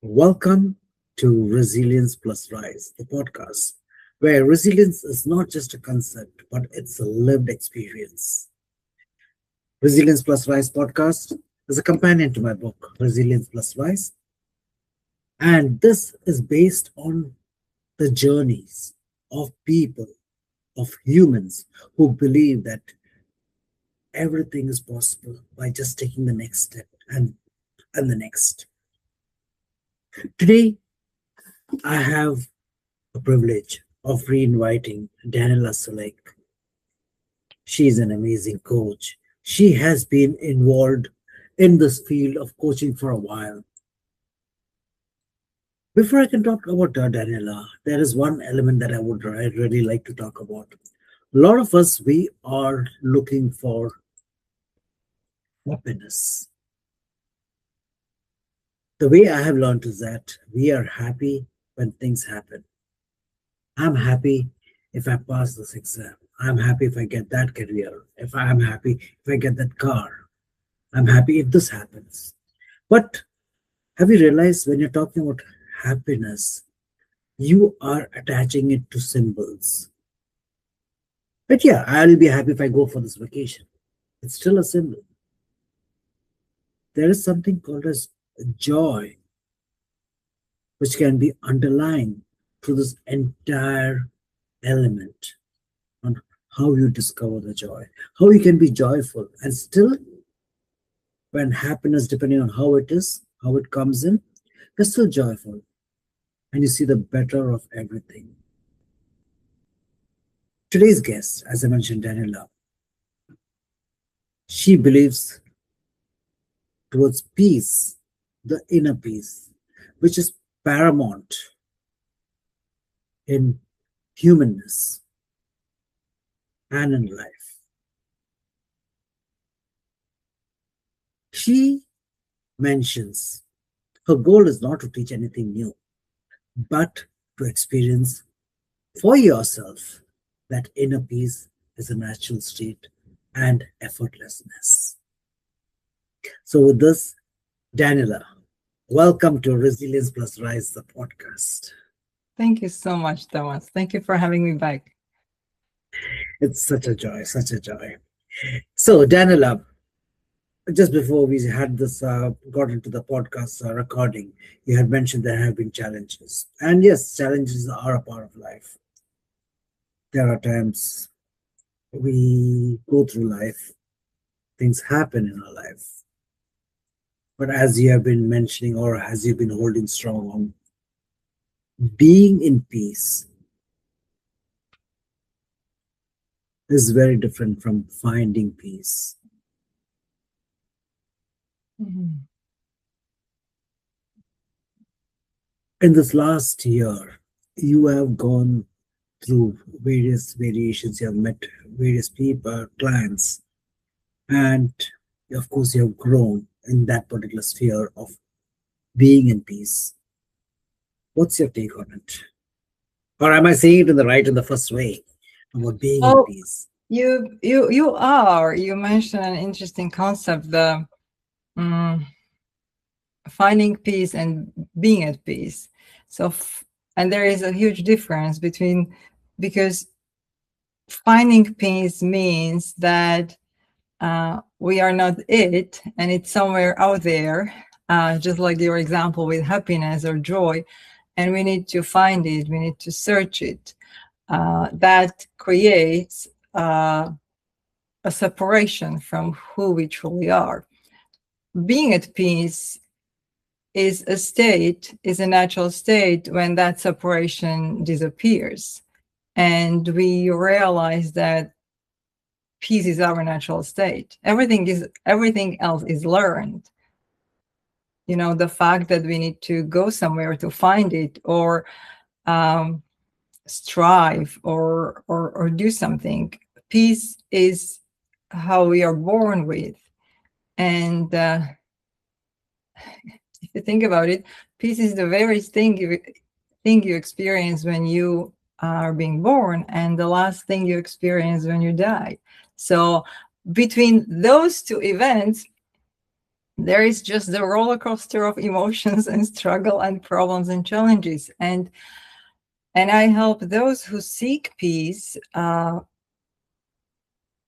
Welcome to Resilience Plus Rise, the podcast, where resilience is not just a concept, but it's a lived experience. Resilience Plus Rise podcast is a companion to my book, Resilience Plus Rise, and this is based on the journeys of people, of humans who believe that everything is possible by just taking the next step and the next. Today, I have the privilege of reinviting Daniela Sulek. She is an amazing coach. She has been involved in this field of coaching for a while. Before I can talk about Daniela, there is one element that I'd really like to talk about. A lot of us, we are looking for happiness. The way I have learned is that we are happy when things happen. I'm happy if I pass this exam. I'm happy if I get that career. I'm happy if I get that car. I'm happy if this happens. But have you realized when you're talking about happiness, you are attaching it to symbols? But yeah, I'll be happy if I go for this vacation. It's still a symbol. There is something called as joy, which can be underlying through this entire element on how you discover the joy, how you can be joyful and still, when happiness, depending on how it is, how it comes in, you're still joyful and you see the better of everything. Today's guest, as I mentioned, Daniela, she believes towards peace, the inner peace, which is paramount in humanness and in life. She mentions her goal is not to teach anything new, but to experience for yourself that inner peace is a natural state and effortlessness. So, with this, Daniela, welcome to Resilience Plus Rise, the podcast. Thank you so much, Thomas. Thank you for having me back. It's such a joy, such a joy. So, Daniela, just before we had this, got into the podcast recording, you had mentioned there have been challenges. And yes, challenges are a part of life. There are times we go through life, things happen in our life. But as you have been mentioning, or as you've been holding strong on, being in peace is very different from finding peace. Mhm. In this last year, you have gone through various variations, you have met various people, clients, and of course, you have grown in that particular sphere of being in peace. What's your take on it? Or am I saying it in the right in the first way about being in Well, peace? you mentioned an interesting concept, the mm, finding peace and being at peace. And there is a huge difference between, because finding peace means that we are not it, and it's somewhere out there, just like your example with happiness or joy, and we need to find it, we need to search it. That creates a separation from who we truly are. Being at peace is a natural state when that separation disappears. And we realize that peace is our natural state. Everything else is learned. You know, the fact that we need to go somewhere to find it, or strive, or do something. Peace is how we are born with. And if you think about it, peace is the very thing you experience when you are being born, and the last thing you experience when you die. So between those two events, there is just the roller coaster of emotions and struggle and problems and challenges. And I help those who seek peace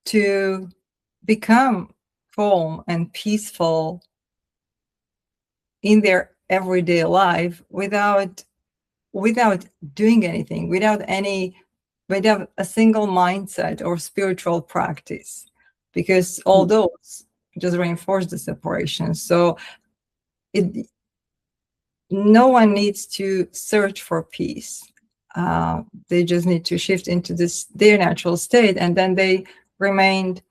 to become calm and peaceful in their everyday life without doing anything, without a single mindset or spiritual practice, because all those just reinforce the separation. So no one needs to search for peace. They just need to shift into their natural state, and then they remain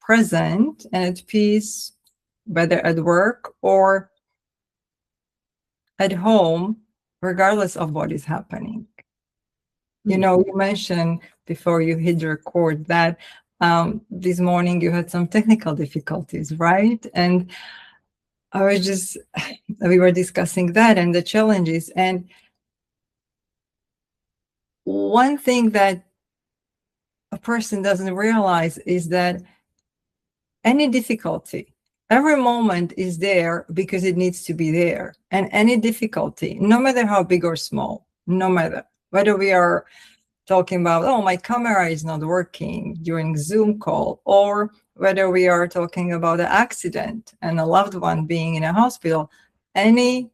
present and at peace, whether at work or at home, regardless of what is happening. You know, you mentioned before you hit the record that this morning you had some technical difficulties, right? And we were discussing that and the challenges. And one thing that a person doesn't realize is that any difficulty, every moment is there because it needs to be there. And any difficulty, no matter how big or small, no matter whether we are talking about, oh, my camera is not working during Zoom call, or whether we are talking about an accident and a loved one being in a hospital, any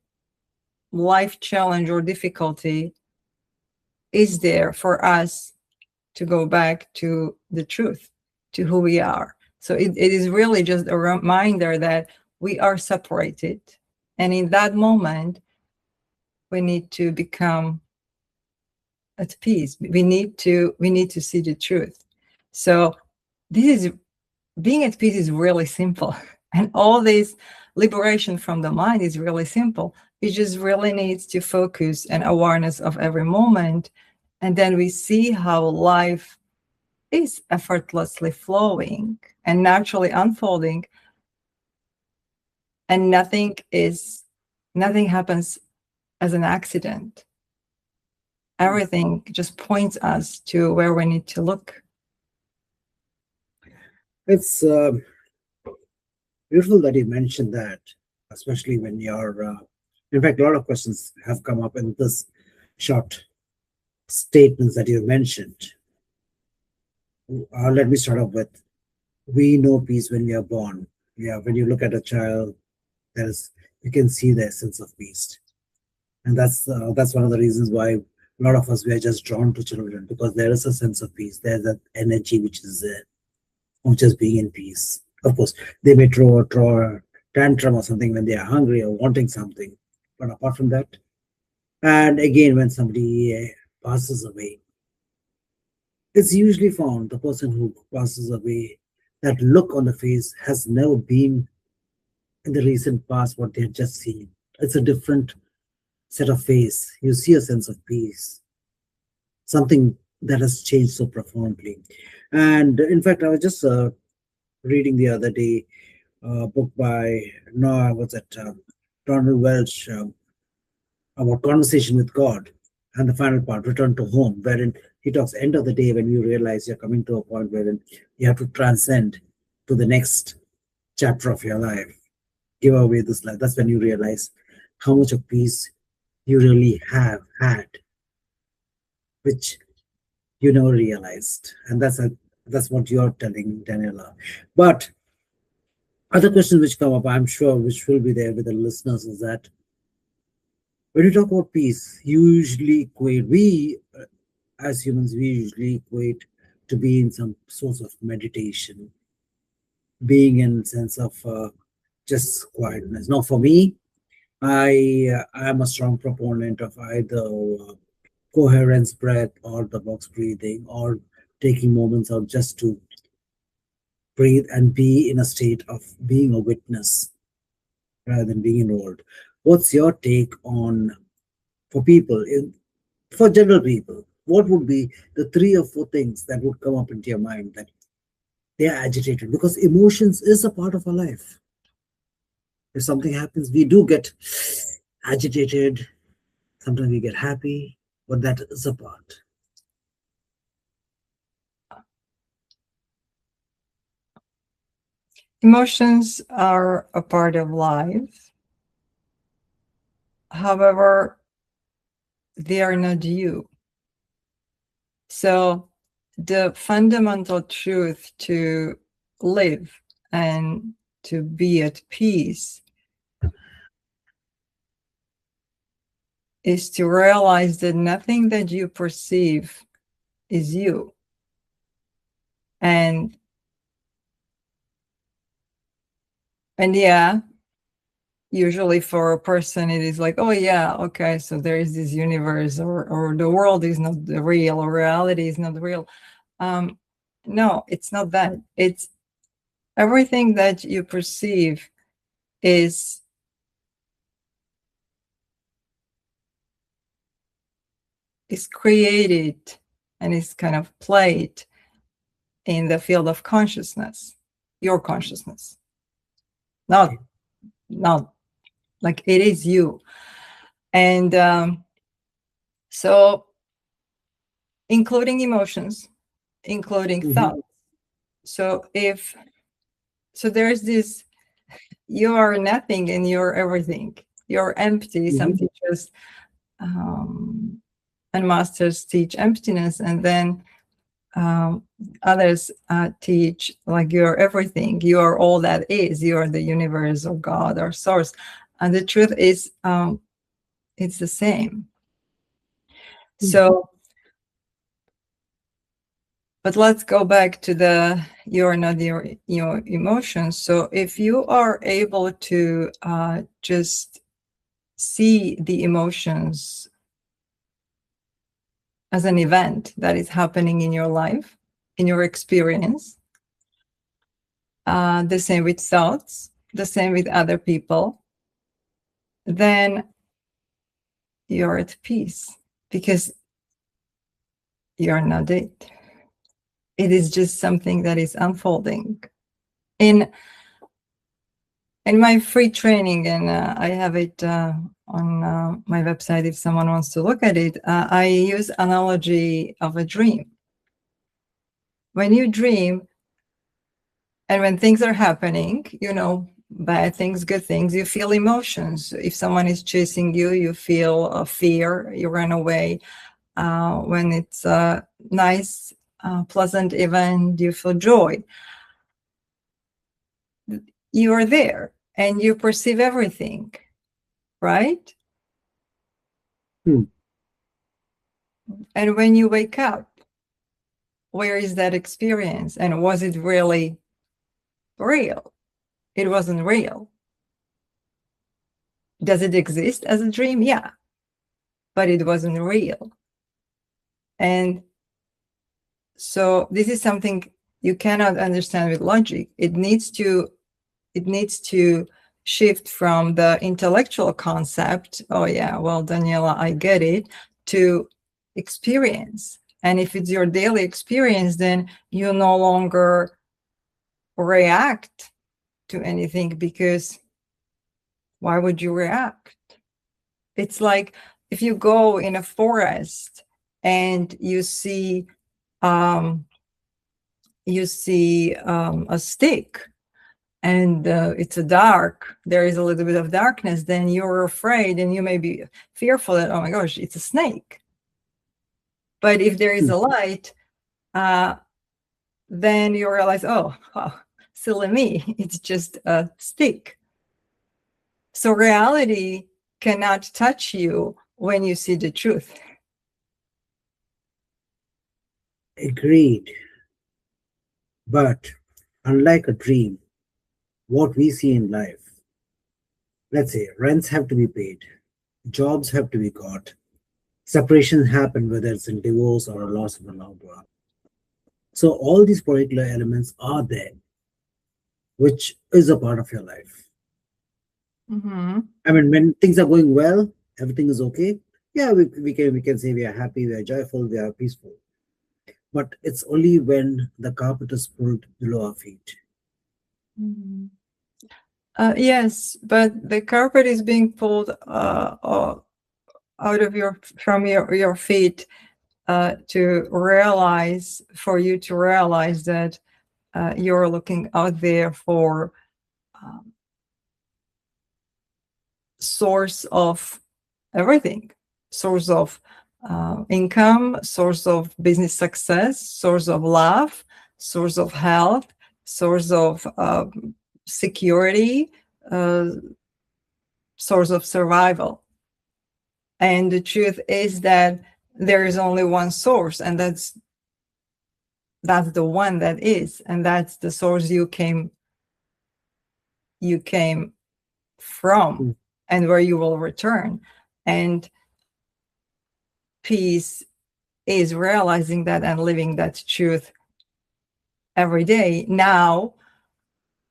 life challenge or difficulty is there for us to go back to the truth, to who we are. So it is really just a reminder that we are separated. And in that moment, we need to become at peace. We need to see the truth. So being at peace is really simple. And all this liberation from the mind is really simple. It just really needs to focus and awareness of every moment. And then we see how life is effortlessly flowing and naturally unfolding. And nothing happens as an accident. Everything just points us to where we need to look. It's beautiful that you mentioned that, especially when you're, in fact, a lot of questions have come up in this short statements that you mentioned. Let me start off with, we know peace when we are born. Yeah, when you look at a child, you can see the essence of peace. And that's one of the reasons why a lot of us, we are just drawn to children, because there is a sense of peace. There's that energy which is there, of just being in peace. Of course, they may throw a tantrum or something when they are hungry or wanting something. But apart from that, and again, when somebody passes away, it's usually found the person who passes away, that look on the face has never been in the recent past what they had just seen. It's a different set of face. You see a sense of peace, something that has changed so profoundly. And in fact, I was just reading the other day a book by Donald Welch, about conversation with God, and the final part, return to home, wherein he talks end of the day, when you realize you're coming to a point wherein you have to transcend to the next chapter of your life, give away this life. That's when you realize how much of peace you really have had, which you never realized. And that's what you're telling, Daniela. But other questions which come up, I'm sure, which will be there with the listeners, is that when you talk about peace, usually equate, as humans, we usually equate to be in some source of meditation, being in sense of just quietness. Now, for me, I am a strong proponent of either coherence breath or the box breathing, or taking moments out just to breathe and be in a state of being a witness rather than being enrolled. What's your take on, for people, for general people, what would be the 3 or 4 things that would come up into your mind that they are agitated? Because emotions is a part of our life. If something happens, we do get agitated. Sometimes we get happy, but that is a part. Emotions are a part of life. However, they are not you. So the fundamental truth to live and to be at peace is to realize that nothing that you perceive is you. And yeah, usually for a person it is like, oh yeah, okay, so there is this universe, or the world is not real, or reality is not real. No, it's not that. It's everything that you perceive is created and is kind of played in the field of consciousness, your consciousness, not like it is you. And so including emotions, including thoughts. So there's this, you are nothing and you're everything. You're empty. Some teachers and masters teach emptiness, and then others teach like you're everything. You are all that is. You are the universe or God or source. And the truth is, it's the same. So, but let's go back to the you're not your emotions. So if you are able to just see the emotions as an event that is happening in your life, in your experience, the same with thoughts, the same with other people, then you're at peace, because you're not it. It is just something that is unfolding. In my free training, and I have it on my website if someone wants to look at it, I use analogy of a dream. When you dream, and when things are happening, bad things, good things, you feel emotions. If someone is chasing you, you feel fear, you run away. When it's a nice, pleasant event, you feel joy. You are there and you perceive everything, right? And when you wake up, where is that experience? And was it really real? It wasn't real. Does it exist as a dream? Yeah, but it wasn't real. And so this is something you cannot understand with logic. It needs to shift from the intellectual concept, oh yeah, well, Daniela, I get it, to experience. And if it's your daily experience, then you no longer react to anything, because why would you react? It's like if you go in a forest and you see a stick, and it's dark, there is a little bit of darkness, then you're afraid and you may be fearful that, oh my gosh, it's a snake. But if there is a light, then you realize, oh, silly me, it's just a stick. So reality cannot touch you when you see the truth. Agreed. But unlike a dream, what we see in life, let's say rents have to be paid, jobs have to be got, separations happen, whether it's in divorce or a loss of a loved one. So all these particular elements are there, which is a part of your life. I mean, when things are going well, everything is okay. Yeah, we can say we are happy, we are joyful, we are peaceful. But it's only when the carpet is pulled below our feet. Yes, but the carpet is being pulled out of from your feet for you to realize that you're looking out there for um, source of everything, source of income, source of business success, source of love, source of health, source of security, uh, source of survival. And the truth is that there is only one source, and that's the one that is, and that's the source you came from, and where you will return. And peace is realizing that and living that truth every day. Now,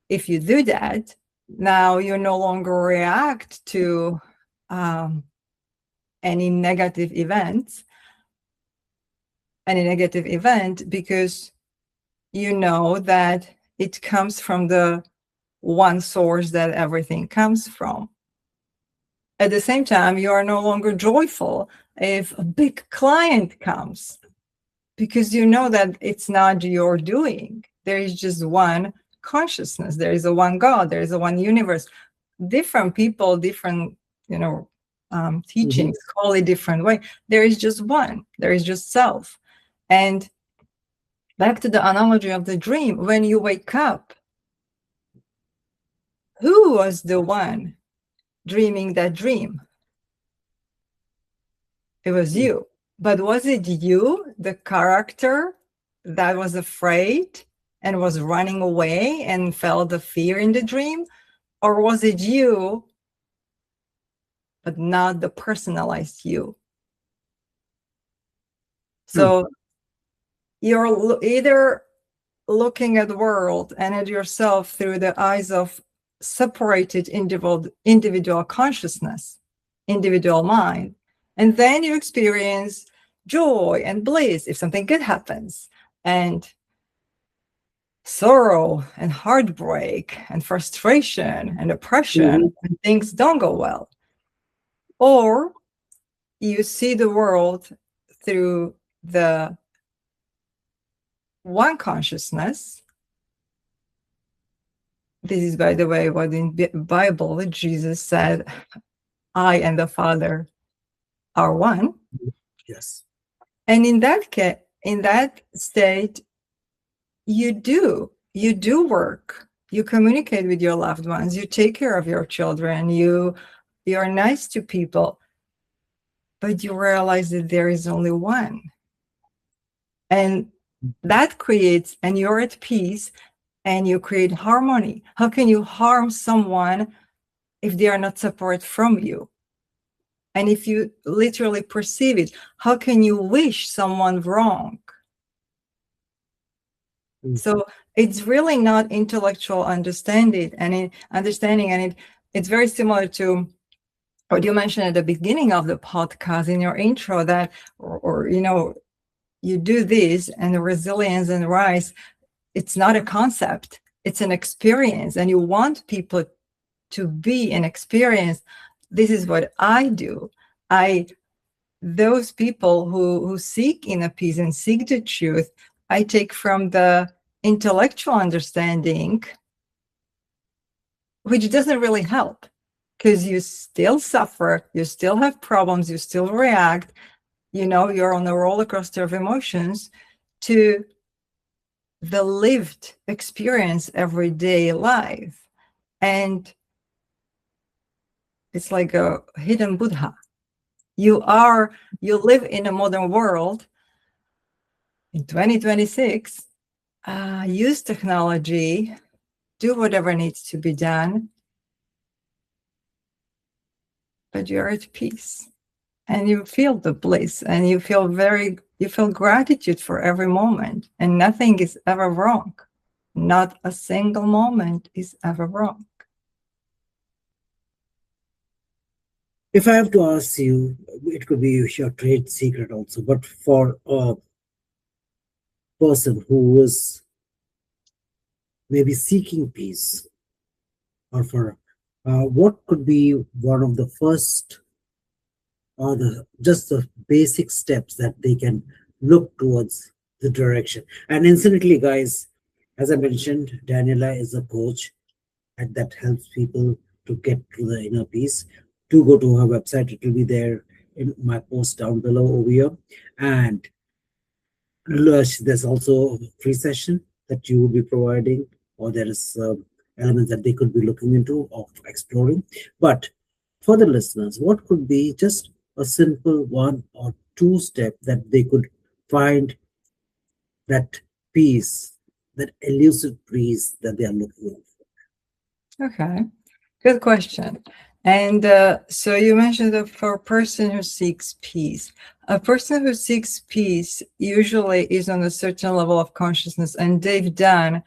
if you do that, now you no longer react to any negative event, because you know that it comes from the one source that everything comes from. At the same time, you are no longer joyful if a big client comes, because you know that it's not your doing. There is just one consciousness. There is a one God. There is a one universe. Different people, different, teachings, call it different way. There is just one. There is just self. And back to the analogy of the dream, when you wake up, who was the one dreaming that dream? It was you. But was it you, the character that was afraid and was running away and felt the fear in the dream? Or was it you, but not the personalized you? So you're either looking at the world and at yourself through the eyes of separated individual consciousness, individual mind, and then you experience joy and bliss if something good happens, and sorrow and heartbreak and frustration and oppression when things don't go well. Or you see the world through the one consciousness. This is, by the way, what in the Bible Jesus said, I and the Father are one. Yes. And in that state, you do work. You communicate with your loved ones. You take care of your children. You are nice to people. But you realize that there is only one. And that creates, and you're at peace, and you create harmony. How can you harm someone if they are not separate from you? And if you literally perceive it, how can you wish someone wrong? So it's really not intellectual understanding, and it's very similar to what you mentioned at the beginning of the podcast in your intro, that or you do this, and the resilience and rise, it's not a concept, it's an experience, and you want people to be an experience. This is what I do. Those people who seek inner peace and seek the truth, I take from the intellectual understanding, which doesn't really help, because you still suffer, you still have problems, you still react, you're on a roller coaster of emotions, to the lived experience everyday life. And it's like a hidden Buddha. You live in a modern world in 2026. Use technology, do whatever needs to be done, but you're at peace, and you feel the bliss, and you feel gratitude for every moment, and nothing is ever wrong. Not a single moment is ever wrong. If I have to ask you, it could be your trade secret also, but for a person who is maybe seeking peace, or for what could be one of the first or just the basic steps that they can look towards the direction? And incidentally, guys, As I mentioned, Daniela is a coach and that helps people to get to the inner peace. Do go to her website, it will be there in my post down below over here. And there's also a free session that you will be providing, or there is elements that they could be looking into of exploring. But for the listeners, what could be just a simple one or two step that they could find that peace, that elusive peace that they are looking for? Okay, good question. And so you mentioned that for a person who seeks peace, a person who seeks peace usually is on a certain level of consciousness, and they've done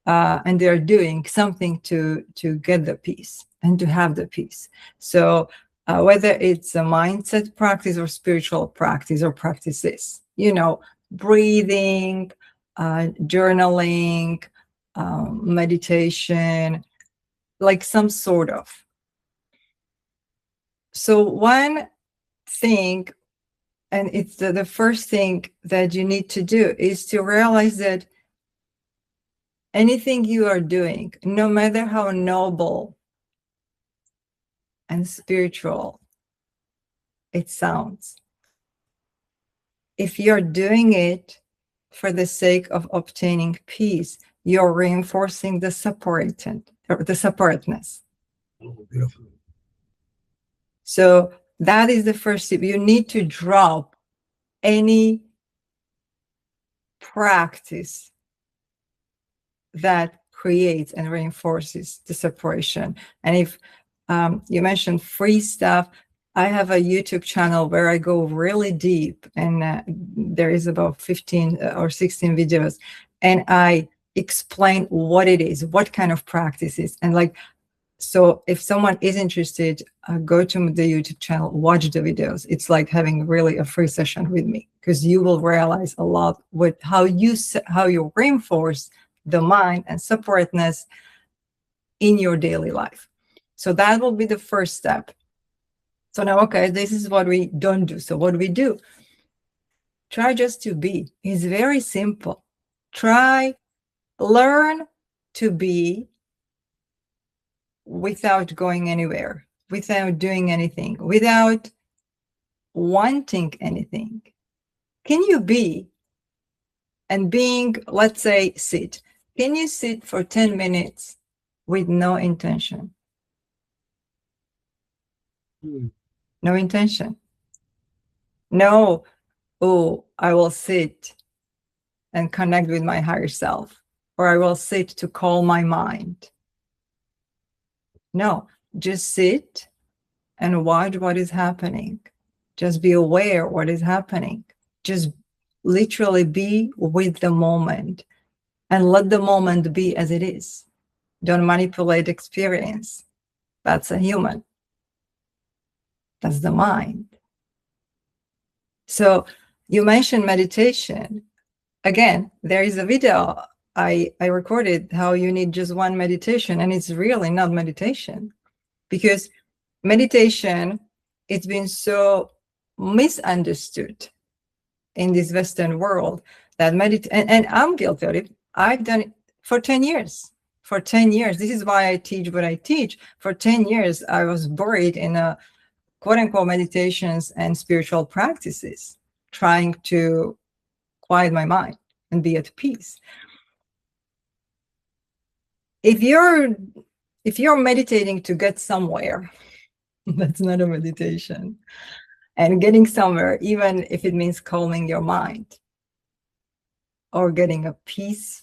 and they're doing something to get the peace and to have the peace. So whether it's a mindset practice or spiritual practice or practices, breathing, journaling, meditation, like some sort of. So one thing, and it's the first thing that you need to do, is to realize that anything you are doing, no matter how noble and spiritual it sounds, if you're doing it for the sake of obtaining peace, you're reinforcing the separateness. Oh, beautiful. So that is the first step. You need to drop any practice that creates and reinforces the separation. And if you mentioned free stuff, I have a YouTube channel where I go really deep, and there is about 15 or 16 videos, and I explain what it is, what kind of practices, and like, so if someone is interested, go to the YouTube channel, watch the videos. It's like having really a free session with me, because you will realize a lot with how you reinforce the mind and separateness in your daily life. So that will be the first step. So now, okay, this is what we don't do. So what do we do? Try just to be. It's very simple. Learn to be without going anywhere, without doing anything, without wanting anything. Can you be? And being, let's say, sit. Can you sit for 10 minutes with no intention? No intention. No, oh, I will sit and connect with my higher self, or I will sit to calm my mind. No, just sit and watch what is happening. Just be aware what is happening. Just literally be with the moment and let the moment be as it is. Don't manipulate experience. That's a human. That's the mind. So you mentioned meditation. Again, there is a video I recorded how you need just one meditation, and it's really not meditation, because meditation, it's been so misunderstood in this Western world that and I'm guilty of it. I've done it for 10 years. For 10 years, this is why I teach what I teach. For 10 years, I was buried in a quote unquote meditations and spiritual practices, trying to quiet my mind and be at peace. If you're meditating to get somewhere, that's not a meditation. And getting somewhere, even if it means calming your mind or getting a peace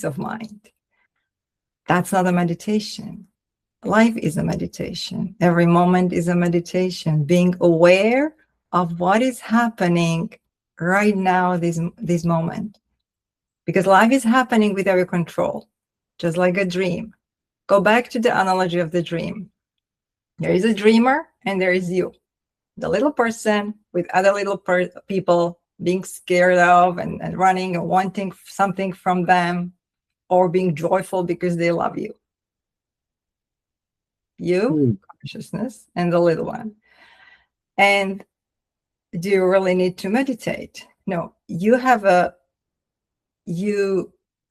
of mind, that's not a meditation. Life is a meditation. Every moment is a meditation. Being aware of what is happening right now, this moment. Because life is happening without your control, just like a dream. Go back to the analogy of the dream. There is a dreamer and there is you, the little person with other little people being scared of and running and wanting something from them, or being joyful because they love you. Consciousness, and the little one. And do you really need to meditate? No, you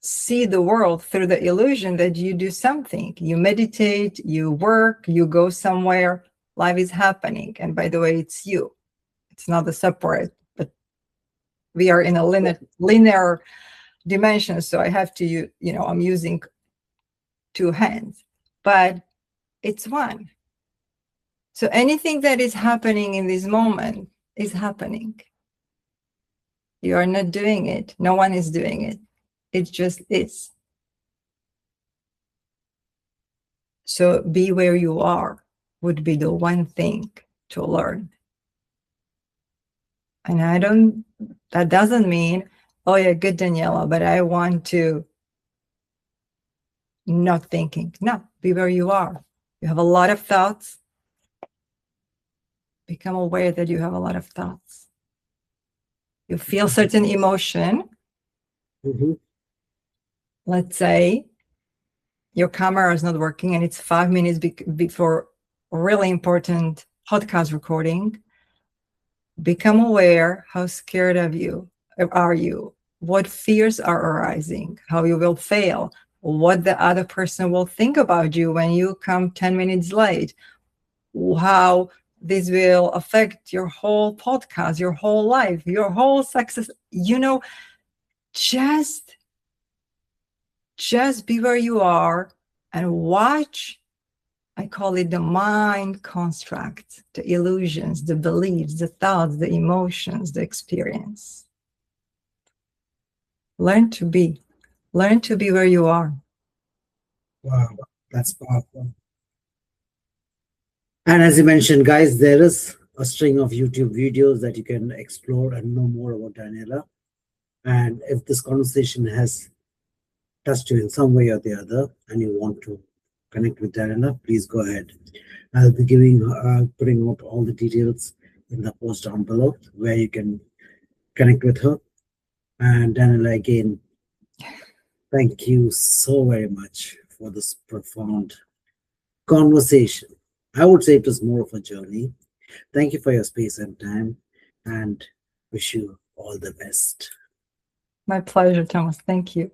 see the world through the illusion that you do something. You meditate, you work, you go somewhere, life is happening. And by the way, it's you. It's not the separate, but we are in a linear dimension. So I have to, I'm using two hands, but it's one. So anything that is happening in this moment is happening. You are not doing it. No one is doing it. It just is. So be where you are would be the one thing to learn. And that doesn't mean, oh yeah, good Daniela, but I want to not thinking. No, be where you are. You have a lot of thoughts. Become aware that you have a lot of thoughts. You feel certain emotion. Mm-hmm. Let's say your camera is not working and it's 5 minutes before a really important podcast recording. Become aware how scared are you, what fears are arising, how you will fail, what the other person will think about you when you come 10 minutes late, how this will affect your whole podcast, your whole life, your whole success. Just be where you are and watch. I call it the mind construct, the illusions, the beliefs, the thoughts, the emotions, the experience. Learn to be where you are. Wow, that's powerful. And as you mentioned, guys, there is a string of YouTube videos that you can explore and know more about Daniela. And if this conversation has touched you in some way or the other, and you want to connect with Daniela, please go ahead. I'll be putting out all the details in the post down below where you can connect with her. And Daniela, again, thank you so very much for this profound conversation. I would say it was more of a journey. Thank you for your space and time, and wish you all the best. My pleasure, Thomas. Thank you.